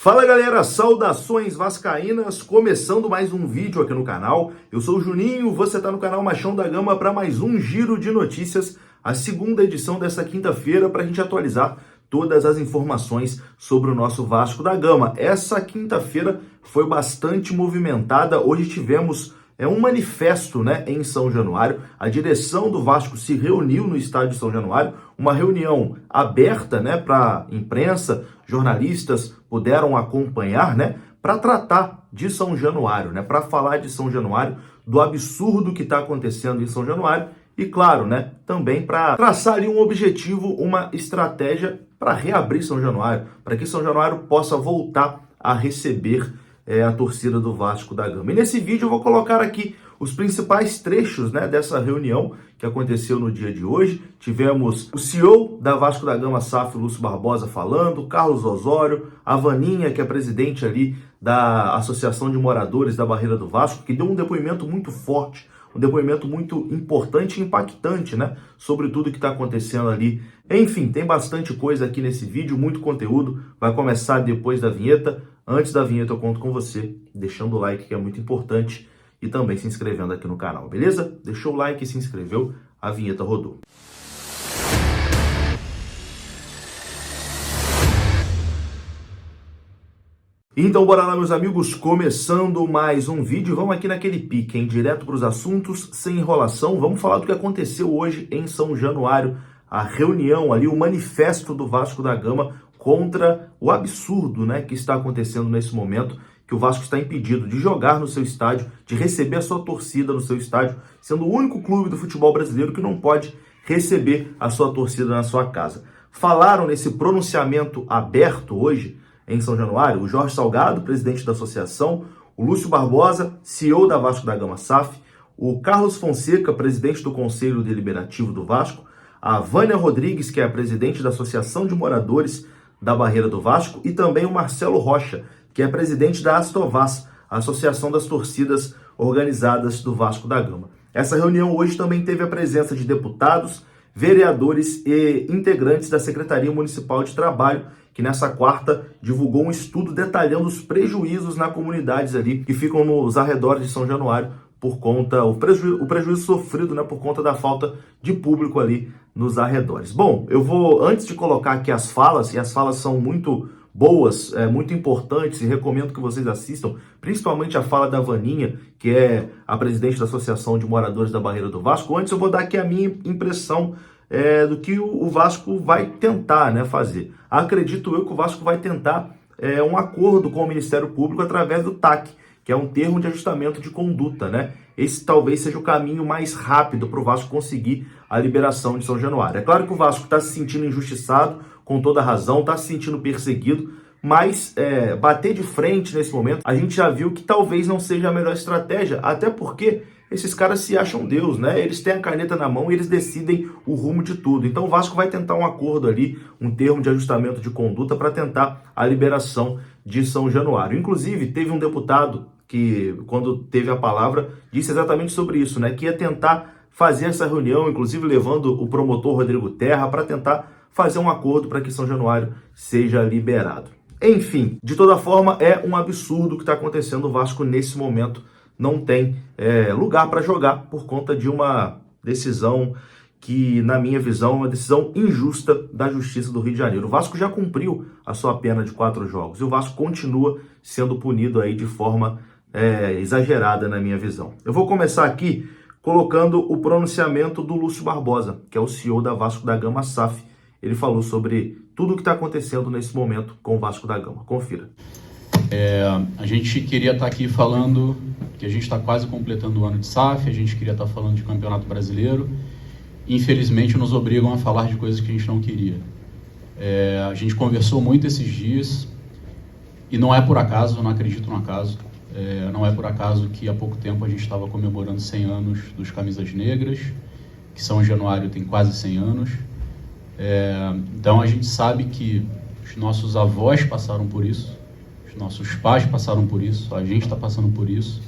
Fala galera, saudações vascaínas, começando mais um vídeo aqui no canal. Eu sou o Juninho, você está no canal Machão da Gama para mais um giro de notícias, a segunda edição dessa quinta-feira para a gente atualizar todas as informações sobre o nosso Vasco da Gama. Essa quinta-feira foi bastante movimentada, hoje tivemos um manifesto, em São Januário. A direção do Vasco se reuniu no estádio de São Januário, uma reunião aberta, para imprensa, jornalistas puderam acompanhar, para tratar de São Januário, para falar de São Januário, do absurdo que está acontecendo em São Januário e, claro, também para traçar ali um objetivo, uma estratégia para reabrir São Januário, para que São Januário possa voltar a receber a torcida do Vasco da Gama. E nesse vídeo eu vou colocar aqui os principais trechos dessa reunião que aconteceu no dia de hoje. Tivemos o CEO da Vasco da Gama SAF, Lúcio Barbosa, falando, Carlos Osório, a Vaninha, que é presidente ali da Associação de Moradores da Barreira do Vasco, que deu um depoimento muito forte, um depoimento muito importante e impactante, sobre tudo que está acontecendo ali. Enfim, tem bastante coisa aqui nesse vídeo, muito conteúdo, vai começar depois da vinheta. Antes da vinheta eu conto com você, deixando o like, que é muito importante, e também se inscrevendo aqui no canal, beleza? Deixou o like e se inscreveu, a vinheta rodou. Então bora lá, meus amigos, começando mais um vídeo. Vamos aqui naquele pique, direto para os assuntos, sem enrolação. Vamos falar do que aconteceu hoje em São Januário, a reunião ali, o manifesto do Vasco da Gama contra o absurdo, que está acontecendo nesse momento, que o Vasco está impedido de jogar no seu estádio, de receber a sua torcida no seu estádio, sendo o único clube do futebol brasileiro que não pode receber a sua torcida na sua casa. Falaram nesse pronunciamento aberto hoje em São Januário o Jorge Salgado, presidente da associação, o Lúcio Barbosa, CEO da Vasco da Gama SAF, o Carlos Fonseca, presidente do Conselho Deliberativo do Vasco, a Vânia Rodrigues, que é a presidente da Associação de Moradores da Barreira do Vasco, e também o Marcelo Rocha, que é presidente da Astovaz, a Associação das Torcidas Organizadas do Vasco da Gama. Essa reunião hoje também teve a presença de deputados, vereadores e integrantes da Secretaria Municipal de Trabalho, que nessa quarta divulgou um estudo detalhando os prejuízos na comunidades ali que ficam nos arredores de São Januário por conta, o prejuízo sofrido, por conta da falta de público ali nos arredores. Bom, eu vou, antes de colocar aqui as falas, e as falas são muito boas, muito importantes, e recomendo que vocês assistam, principalmente a fala da Vaninha, que é a presidente da Associação de Moradores da Barreira do Vasco. Antes eu vou dar aqui a minha impressão do que o Vasco vai tentar fazer. Acredito eu que o Vasco vai tentar um acordo com o Ministério Público através do TAC, que é um termo de ajustamento de conduta, Esse talvez seja o caminho mais rápido para o Vasco conseguir a liberação de São Januário. É claro que o Vasco está se sentindo injustiçado, com toda razão, está se sentindo perseguido, mas bater de frente nesse momento, a gente já viu que talvez não seja a melhor estratégia, até porque esses caras se acham Deus, Eles têm a caneta na mão e eles decidem o rumo de tudo. Então o Vasco vai tentar um acordo ali, um termo de ajustamento de conduta para tentar a liberação de São Januário. Inclusive, teve um deputado que, quando teve a palavra, disse exatamente sobre isso, que ia tentar fazer essa reunião, inclusive levando o promotor Rodrigo Terra para tentar fazer um acordo para que São Januário seja liberado. Enfim, de toda forma, é um absurdo o que está acontecendo. O Vasco, nesse momento, não tem lugar para jogar por conta de uma decisão que, na minha visão, é uma decisão injusta da Justiça do Rio de Janeiro. O Vasco já cumpriu a sua pena de 4 jogos e o Vasco continua sendo punido aí de forma exagerada, na minha visão. Eu vou começar aqui colocando o pronunciamento do Lúcio Barbosa, que é o CEO da Vasco da Gama SAF. Ele falou sobre tudo o que está acontecendo nesse momento com o Vasco da Gama. Confira. A gente queria estar aqui falando que a gente está quase completando o ano de SAF, a gente queria estar falando de Campeonato Brasileiro. Infelizmente, nos obrigam a falar de coisas que a gente não queria. A gente conversou muito esses dias e não é por acaso, eu não acredito no acaso. Não é por acaso que há pouco tempo a gente estava comemorando 100 anos dos Camisas Negras, que São Januário tem quase 100 anos. Então a gente sabe que os nossos avós passaram por isso, os nossos pais passaram por isso, a gente está passando por isso,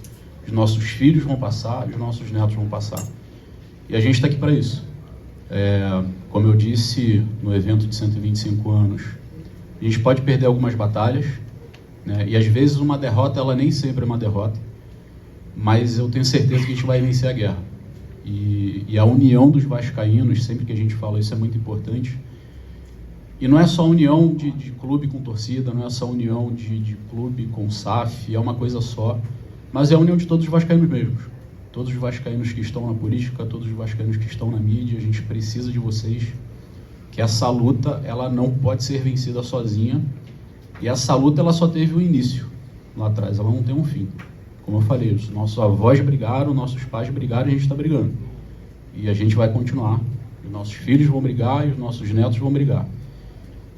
os nossos filhos vão passar, os nossos netos vão passar. E a gente está aqui para isso. Como eu disse no evento de 125 anos, a gente pode perder algumas batalhas, né? E às vezes uma derrota, ela nem sempre é uma derrota, mas eu tenho certeza que a gente vai vencer a guerra. E a união dos vascaínos, sempre que a gente fala isso, é muito importante. E não é só união de clube com torcida, não é só união de clube com SAF, é uma coisa só, mas é a união de todos os vascaínos mesmos. Todos os vascaínos que estão na política, todos os vascaínos que estão na mídia, a gente precisa de vocês, que essa luta, ela não pode ser vencida sozinha, e essa luta, ela só teve um início lá atrás, ela não tem um fim. Como eu falei, os nossos avós brigaram, nossos pais brigaram, e a gente está brigando. E a gente vai continuar, os nossos filhos vão brigar e os nossos netos vão brigar.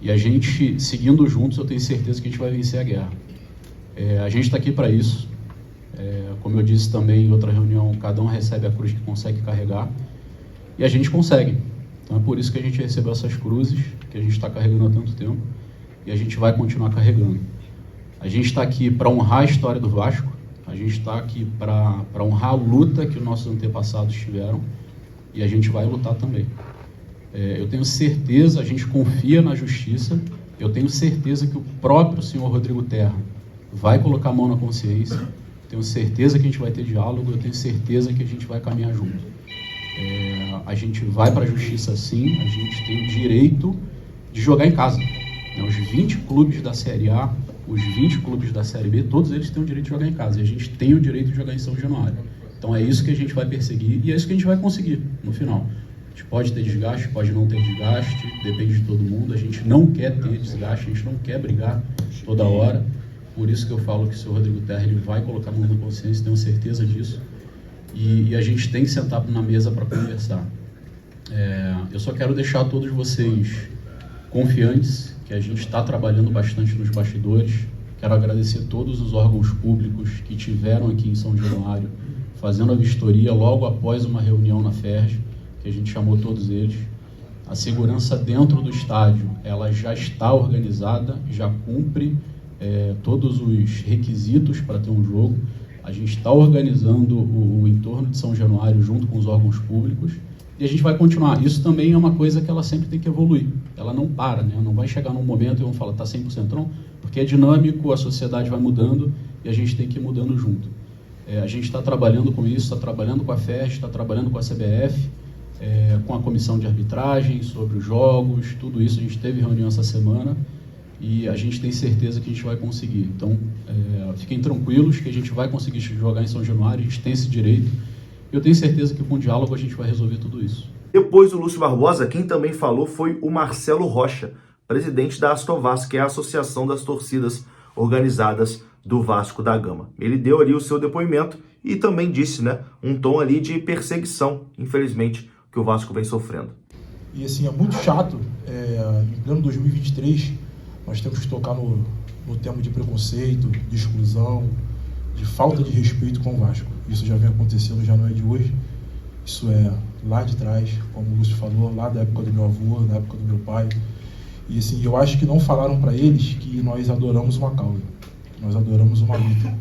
E a gente, seguindo juntos, eu tenho certeza que a gente vai vencer a guerra. A gente está aqui para isso. Como eu disse também em outra reunião, cada um recebe a cruz que consegue carregar. E a gente consegue. Então é por isso que a gente recebeu essas cruzes, que a gente está carregando há tanto tempo. E a gente vai continuar carregando. A gente está aqui para honrar a história do Vasco. A gente está aqui para honrar a luta que os nossos antepassados tiveram. E a gente vai lutar também. Eu tenho certeza, a gente confia na justiça, eu tenho certeza que o próprio senhor Rodrigo Terra vai colocar a mão na consciência, tenho certeza que a gente vai ter diálogo, eu tenho certeza que a gente vai caminhar junto. A gente vai para a justiça sim, a gente tem o direito de jogar em casa. Os 20 clubes da Série A, os 20 clubes da Série B, todos eles têm o direito de jogar em casa, e a gente tem o direito de jogar em São Januário. Então é isso que a gente vai perseguir e é isso que a gente vai conseguir no final. A gente pode ter desgaste, pode não ter desgaste, depende de todo mundo. A gente não quer ter desgaste, a gente não quer brigar toda hora. Por isso que eu falo que o senhor Rodrigo Terra ele vai colocar a mão na consciência, tenho certeza disso. E a gente tem que sentar na mesa para conversar. Eu só quero deixar todos vocês confiantes que a gente está trabalhando bastante nos bastidores. Quero agradecer todos os órgãos públicos que tiveram aqui em São Januário fazendo a vistoria logo após uma reunião na FERJ, que a gente chamou todos eles. A segurança dentro do estádio, ela já está organizada, já cumpre todos os requisitos para ter um jogo. A gente está organizando o entorno de São Januário junto com os órgãos públicos e a gente vai continuar. Isso também é uma coisa que ela sempre tem que evoluir. Ela não para, né? Não vai chegar num momento e vamos falar, está 100% não, porque é dinâmico, a sociedade vai mudando e a gente tem que ir mudando junto. A gente está trabalhando com isso, está trabalhando com a FERJ, está trabalhando com a CBF, com a comissão de arbitragem, sobre os jogos, tudo isso. A gente teve reunião essa semana e a gente tem certeza que a gente vai conseguir. Então, fiquem tranquilos que a gente vai conseguir jogar em São Januário, a gente tem esse direito. Eu tenho certeza que com o diálogo a gente vai resolver tudo isso. Depois do Lúcio Barbosa, quem também falou foi o Marcelo Rocha, presidente da Astovaz, que é a Associação das Torcidas Organizadas do Vasco da Gama. Ele deu ali o seu depoimento e também disse, né, um tom ali de perseguição, infelizmente, que o Vasco vem sofrendo. E assim, é muito chato, em pleno 2023, nós temos que tocar no tema de preconceito, de exclusão, de falta de respeito com o Vasco. Isso já vem acontecendo, já não é de hoje, isso é lá de trás, como o Lúcio falou, lá da época do meu avô, da época do meu pai. E assim, eu acho que não falaram para eles que nós adoramos uma causa, que nós adoramos uma luta,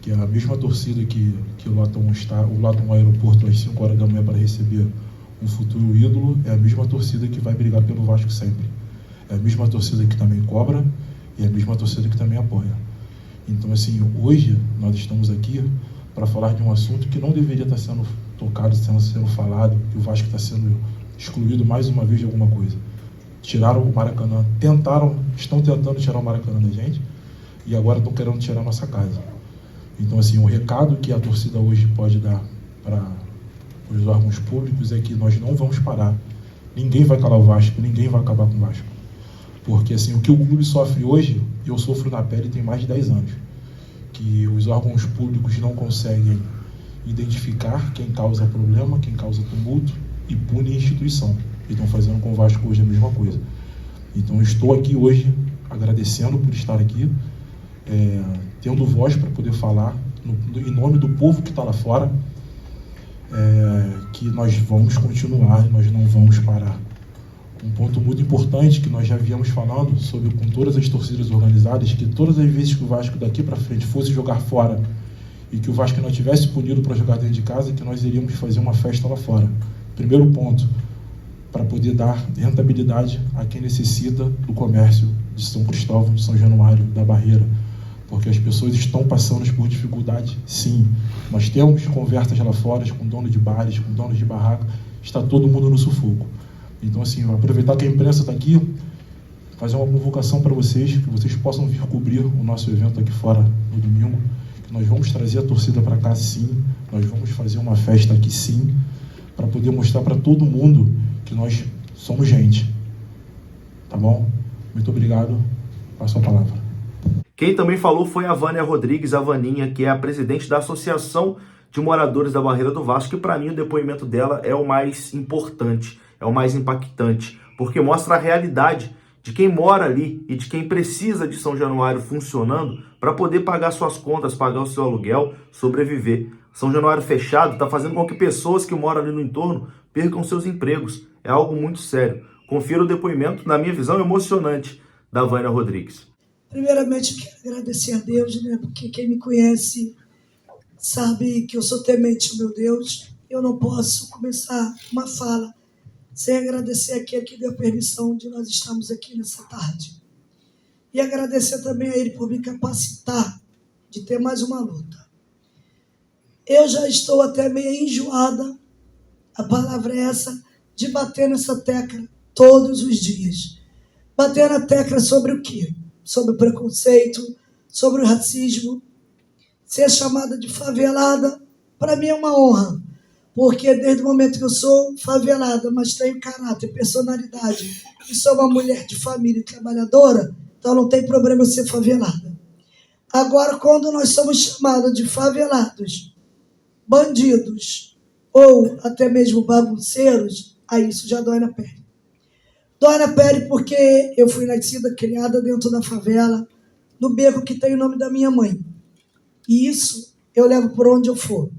que é a mesma torcida que lota um aeroporto às 5 horas da manhã para receber um futuro ídolo, é a mesma torcida que vai brigar pelo Vasco sempre. É a mesma torcida que também cobra e é a mesma torcida que também apoia. Então, assim, hoje nós estamos aqui para falar de um assunto que não deveria estar sendo tocado, sendo falado, que o Vasco está sendo excluído mais uma vez de alguma coisa. Tiraram o Maracanã, estão tentando tirar o Maracanã da gente e agora estão querendo tirar a nossa casa. Então, assim, o recado que a torcida hoje pode dar para os órgãos públicos é que nós não vamos parar. Ninguém vai calar o Vasco, ninguém vai acabar com o Vasco. Porque, assim, o que o clube sofre hoje, eu sofro na pele tem mais de 10 anos. Que os órgãos públicos não conseguem identificar quem causa problema, quem causa tumulto e pune a instituição. E estão fazendo com o Vasco hoje a mesma coisa. Então, eu estou aqui hoje agradecendo por estar aqui, tendo voz para poder falar em nome do povo que está lá fora, que nós vamos continuar, nós não vamos parar. Um ponto muito importante que nós já viemos falando com todas as torcidas organizadas, que todas as vezes que o Vasco daqui para frente fosse jogar fora e que o Vasco não tivesse punido para jogar dentro de casa, que nós iríamos fazer uma festa lá fora. Primeiro ponto, para poder dar rentabilidade a quem necessita do comércio de São Cristóvão, de São Januário, da Barreira. porque as pessoas estão passando por dificuldade, sim. Nós temos conversas lá fora com donos de bares, com donos de barraca, está todo mundo no sufoco. Então, assim, vou aproveitar que a imprensa está aqui, fazer uma convocação para vocês, que vocês possam vir cobrir o nosso evento aqui fora no domingo, que nós vamos trazer a torcida para cá, sim, nós vamos fazer uma festa aqui, sim, para poder mostrar para todo mundo que nós somos gente. Tá bom? Muito obrigado. Passo a palavra. Quem também falou foi a Vânia Rodrigues, a Vaninha, que é a presidente da Associação de Moradores da Barreira do Vasco, e para mim o depoimento dela é o mais importante, é o mais impactante, porque mostra a realidade de quem mora ali e de quem precisa de São Januário funcionando para poder pagar suas contas, pagar o seu aluguel, sobreviver. São Januário fechado está fazendo com que pessoas que moram ali no entorno percam seus empregos. É algo muito sério. Confira o depoimento, na minha visão, emocionante, da Vânia Rodrigues. Primeiramente, eu quero agradecer a Deus, né? Porque quem me conhece sabe que eu sou temente ao meu Deus. Eu não posso começar uma fala sem agradecer aquele que deu permissão de nós estarmos aqui nessa tarde. E agradecer também a Ele por me capacitar de ter mais uma luta. Eu já estou até meio enjoada, a palavra é essa, de bater nessa tecla todos os dias. Bater na tecla sobre o quê? Sobre o preconceito, sobre o racismo. Ser chamada de favelada, para mim é uma honra, porque desde o momento que eu sou favelada, mas tenho caráter, personalidade, e sou uma mulher de família e trabalhadora, então não tem problema eu ser favelada. Agora, quando nós somos chamados de favelados, bandidos, ou até mesmo bagunceiros, aí isso já dói na pele. Dói na pele porque eu fui nascida, criada dentro da favela, no beco que tem o nome da minha mãe. E isso eu levo por onde eu for.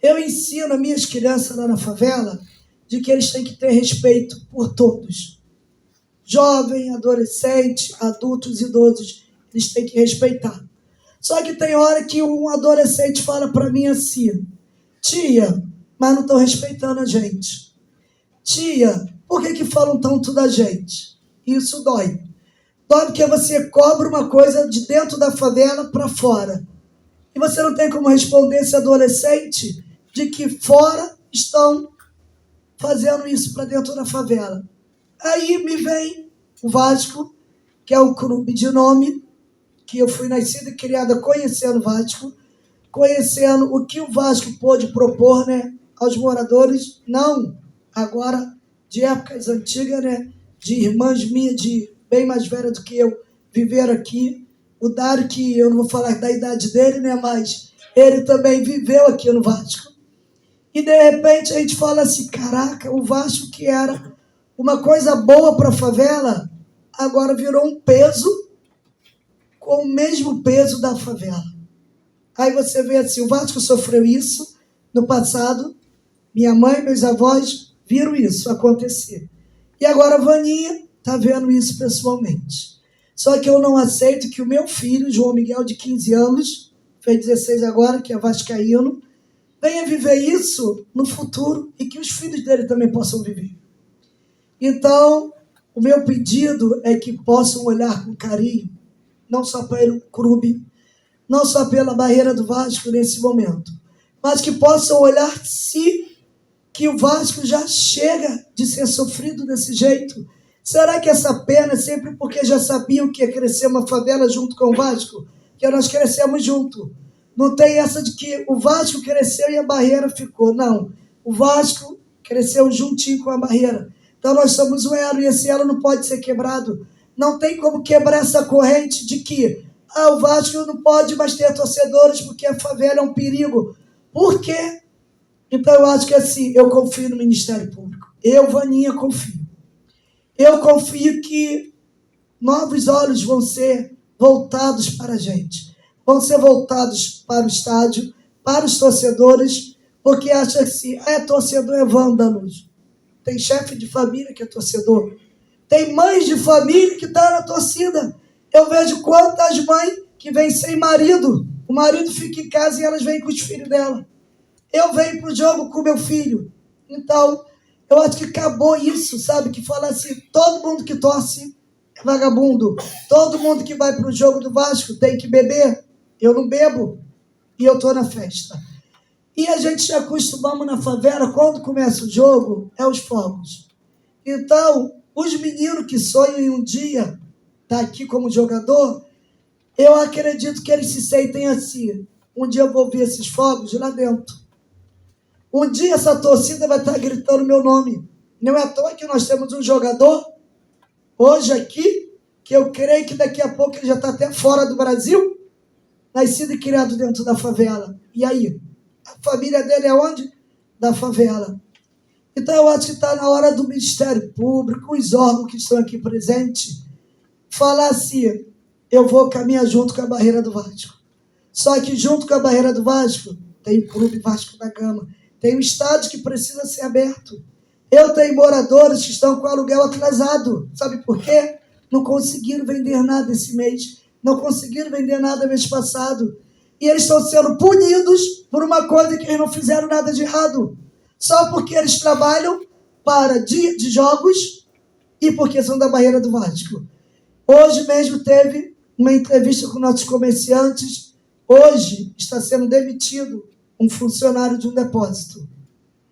Eu ensino as minhas crianças lá na favela de que eles têm que ter respeito por todos. Jovem, adolescente, adultos, idosos, eles têm que respeitar. Só que tem hora que um adolescente fala para mim assim: tia, mas não estão respeitando a gente. Tia, por que falam tanto da gente? Isso dói. Dói porque você cobra uma coisa de dentro da favela para fora. E você não tem como responder esse adolescente de que fora estão fazendo isso para dentro da favela. Aí me vem o Vasco, que é um clube de nome, que eu fui nascida e criada conhecendo o Vasco, conhecendo o que o Vasco pôde propor, né, aos moradores, não agora de épocas antigas, né, de irmãs minhas, de bem mais velha do que eu, viveram aqui. O Dário, que eu não vou falar da idade dele, né, mas ele também viveu aqui no Vasco. E de repente a gente fala assim: caraca, o Vasco, que era uma coisa boa para a favela, agora virou um peso com o mesmo peso da favela. Aí você vê assim, o Vasco sofreu isso no passado, minha mãe, meus avós viram isso acontecer. E agora a Vaninha está vendo isso pessoalmente. Só que eu não aceito que o meu filho, João Miguel, de 15 anos, fez 16 agora, que é vascaíno, venha viver isso no futuro e que os filhos dele também possam viver. Então, o meu pedido é que possam olhar com carinho, não só pelo clube, não só pela barreira do Vasco nesse momento, mas que possam olhar que o Vasco já chega de ser sofrido desse jeito. Será que essa pena é sempre porque já sabiam que ia crescer uma favela junto com o Vasco? Que nós crescemos junto. Não tem essa de que o Vasco cresceu e a barreira ficou. Não. O Vasco cresceu juntinho com a barreira. Então nós somos um elo e esse elo não pode ser quebrado. Não tem como quebrar essa corrente de que o Vasco não pode mais ter torcedores porque a favela é um perigo. Por quê? Então eu acho que assim, eu confio no Ministério Público. Eu, Vaninha, confio. Eu confio que novos olhos vão ser voltados para a gente. Vão ser voltados para o estádio, para os torcedores, porque acha que torcedor é vândalo. Tem chefe de família que é torcedor. Tem mães de família que estão na torcida. Eu vejo quantas mães que vêm sem marido. O marido fica em casa e elas vêm com os filhos dela. Eu venho para o jogo com meu filho. Então, eu acho que acabou isso, sabe? Que fala assim, todo mundo que torce é vagabundo. Todo mundo que vai para o jogo do Vasco tem que beber. Eu não bebo e eu estou na festa. E a gente já acostumamos na favela, quando começa o jogo, é os fogos. Então, os meninos que sonham em um dia estar aqui como jogador, eu acredito que eles se sentem assim. Um dia eu vou ver esses fogos lá dentro. Um dia essa torcida vai estar gritando meu nome. Não é à toa que nós temos um jogador, hoje aqui, que eu creio que daqui a pouco ele já está até fora do Brasil, nascido e criado dentro da favela. E aí? A família dele é onde? Da favela. Então eu acho que está na hora do Ministério Público, os órgãos que estão aqui presentes, falar assim, eu vou caminhar junto com a Barreira do Vasco. Só que junto com a Barreira do Vasco, tem o Clube Vasco da Gama, tem um estádio que precisa ser aberto. Eu tenho moradores que estão com aluguel atrasado. Sabe por quê? Não conseguiram vender nada esse mês. Não conseguiram vender nada mês passado. E eles estão sendo punidos por uma coisa que eles não fizeram nada de errado. Só porque eles trabalham para dia de jogos e porque são da Barreira do Vasco. Hoje mesmo teve uma entrevista com nossos comerciantes. Hoje está sendo demitido um funcionário de um depósito.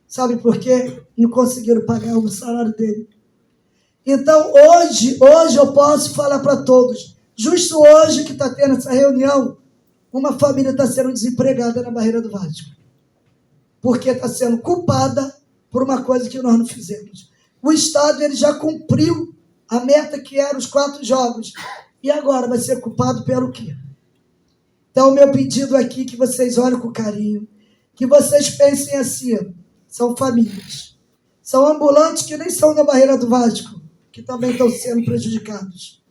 Sabe por quê? Não conseguiram pagar o salário dele. Então, hoje eu posso falar para todos. Justo hoje que está tendo essa reunião, uma família está sendo desempregada na Barreira do Vasco. Porque está sendo culpada por uma coisa que nós não fizemos. O estádio ele já cumpriu a meta que era os 4 jogos. E agora vai ser culpado pelo quê? Então, o meu pedido aqui é que vocês olhem com carinho, que vocês pensem assim, são famílias. São ambulantes que nem são da Barreira do Vasco, que também estão sendo prejudicados.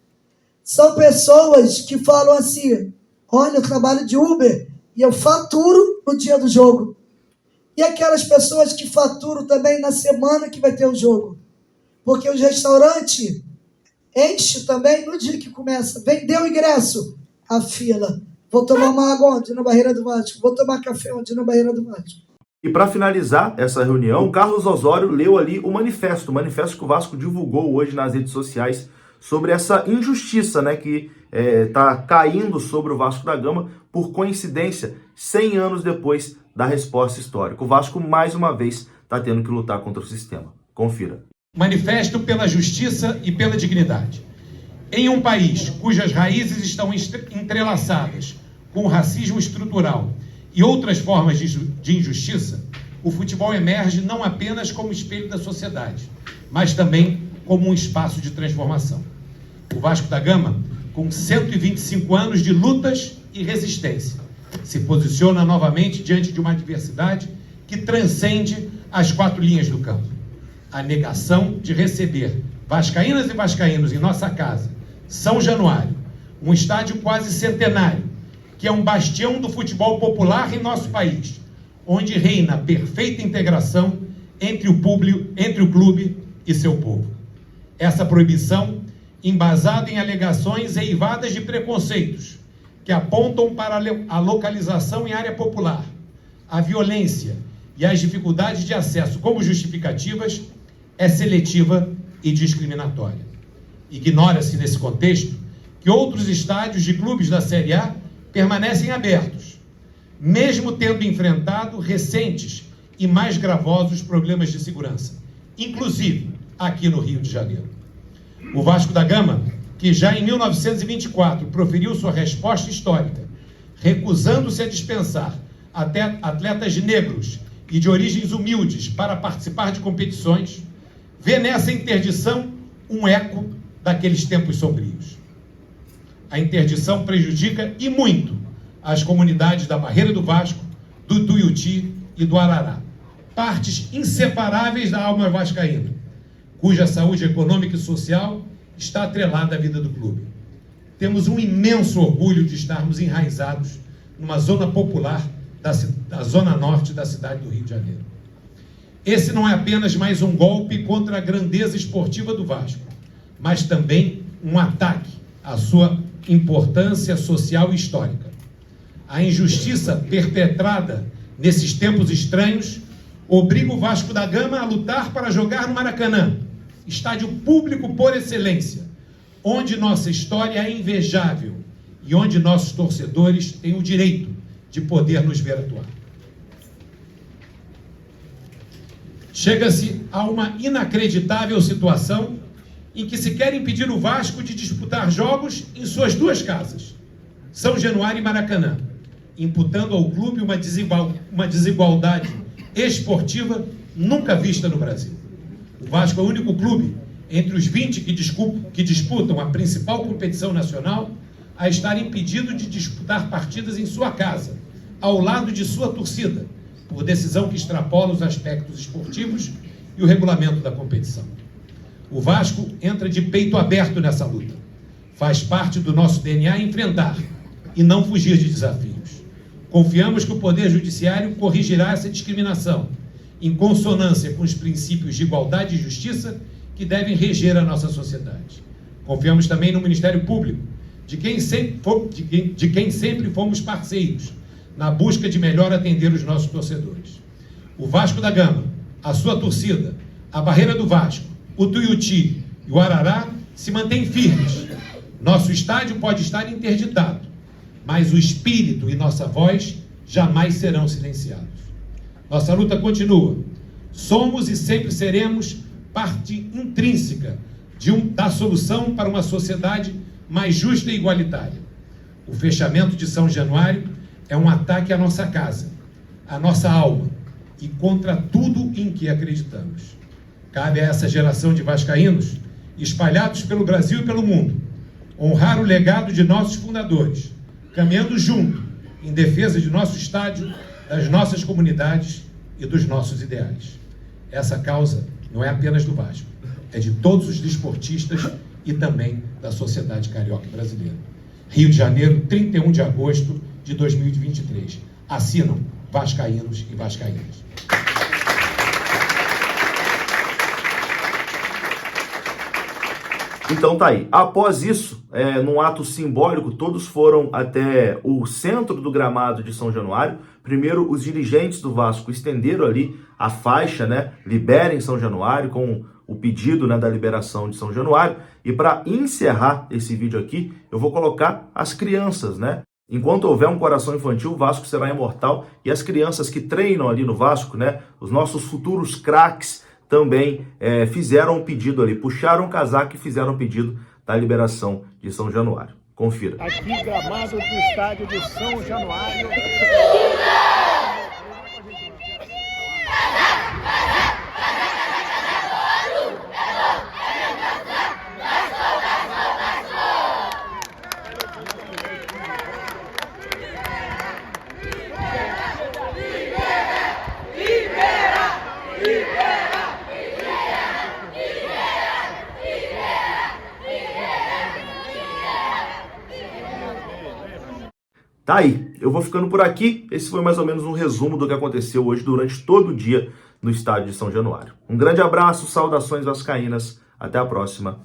São pessoas que falam assim, olha, eu trabalho de Uber e eu faturo no dia do jogo. E aquelas pessoas que faturam também na semana que vai ter o jogo. Porque o restaurante enche também no dia que começa. Vendeu o ingresso, a fila. Vou tomar uma água onde? Na Barreira do Vasco. Vou tomar café onde? Na Barreira do Vasco. E para finalizar essa reunião, Carlos Osório leu ali o manifesto que o Vasco divulgou hoje nas redes sociais sobre essa injustiça, né, que está caindo sobre o Vasco da Gama, por coincidência, 100 anos depois da resposta histórica. O Vasco, mais uma vez, está tendo que lutar contra o sistema. Confira. Manifesto pela justiça e pela dignidade. Em um país cujas raízes estão entrelaçadas com o racismo estrutural e outras formas de injustiça, o futebol emerge não apenas como espelho da sociedade, mas também como um espaço de transformação. O Vasco da Gama, com 125 anos de lutas e resistência, se posiciona novamente diante de uma adversidade que transcende as 4 linhas do campo. A negação de receber vascaínas e vascaínos em nossa casa, São Januário, um estádio quase centenário, que é um bastião do futebol popular em nosso país, onde reina a perfeita integração entre o clube e seu povo. Essa proibição, embasada em alegações eivadas de preconceitos, que apontam para a localização em área popular, a violência e as dificuldades de acesso como justificativas, é seletiva e discriminatória. Ignora-se nesse contexto que outros estádios de clubes da Série A permanecem abertos, mesmo tendo enfrentado recentes e mais gravosos problemas de segurança, inclusive aqui no Rio de Janeiro. O Vasco da Gama, que já em 1924 proferiu sua resposta histórica, recusando-se a dispensar até atletas negros e de origens humildes para participar de competições, vê nessa interdição um eco daqueles tempos sombrios. A interdição prejudica e muito as comunidades da Barreira do Vasco, do Tuiuti e do Arará, partes inseparáveis da alma vascaína, cuja saúde econômica e social está atrelada à vida do clube. Temos um imenso orgulho de estarmos enraizados numa zona popular da zona norte da cidade do Rio de Janeiro. Esse não é apenas mais um golpe contra a grandeza esportiva do Vasco, mas também um ataque à sua importância social e histórica. A injustiça perpetrada nesses tempos estranhos obriga o Vasco da Gama a lutar para jogar no Maracanã, estádio público por excelência, onde nossa história é invejável e onde nossos torcedores têm o direito de poder nos ver atuar. Chega-se a uma inacreditável situação em que se quer impedir o Vasco de disputar jogos em suas duas casas, São Januário e Maracanã, imputando ao clube uma desigualdade esportiva nunca vista no Brasil. O Vasco é o único clube entre os 20 que disputam a principal competição nacional a estar impedido de disputar partidas em sua casa, ao lado de sua torcida, por decisão que extrapola os aspectos esportivos e o regulamento da competição. O Vasco entra de peito aberto nessa luta. Faz parte do nosso DNA enfrentar e não fugir de desafios. Confiamos que o Poder Judiciário corrigirá essa discriminação, em consonância com os princípios de igualdade e justiça que devem reger a nossa sociedade. Confiamos também no Ministério Público, de quem sempre fomos parceiros, na busca de melhor atender os nossos torcedores. O Vasco da Gama, a sua torcida, a Barreira do Vasco, o Tuiuti e o Arará se mantêm firmes. Nosso estádio pode estar interditado, mas o espírito e nossa voz jamais serão silenciados. Nossa luta continua. Somos e sempre seremos parte intrínseca da solução para uma sociedade mais justa e igualitária. O fechamento de São Januário é um ataque à nossa casa, à nossa alma e contra tudo em que acreditamos. Cabe a essa geração de vascaínos, espalhados pelo Brasil e pelo mundo, honrar o legado de nossos fundadores, caminhando junto em defesa de nosso estádio, das nossas comunidades e dos nossos ideais. Essa causa não é apenas do Vasco, é de todos os desportistas e também da sociedade carioca brasileira. Rio de Janeiro, 31 de agosto de 2023. Assinam vascaínos e vascaínas. Então tá aí. Após isso, num ato simbólico, todos foram até o centro do gramado de São Januário. Primeiro, os dirigentes do Vasco estenderam ali a faixa, né? Liberem São Januário, com o pedido, né, da liberação de São Januário. E para encerrar esse vídeo aqui, eu vou colocar as crianças, né? Enquanto houver um coração infantil, o Vasco será imortal. E as crianças que treinam ali no Vasco, né? Os nossos futuros craques também fizeram um pedido ali, puxaram o casaco e fizeram um pedido da liberação de São Januário. Confira. Aqui, gramado do estádio de São Januário. Tá aí, eu vou ficando por aqui. Esse foi mais ou menos um resumo do que aconteceu hoje durante todo o dia no estádio de São Januário. Um grande abraço, saudações vascaínas, até a próxima.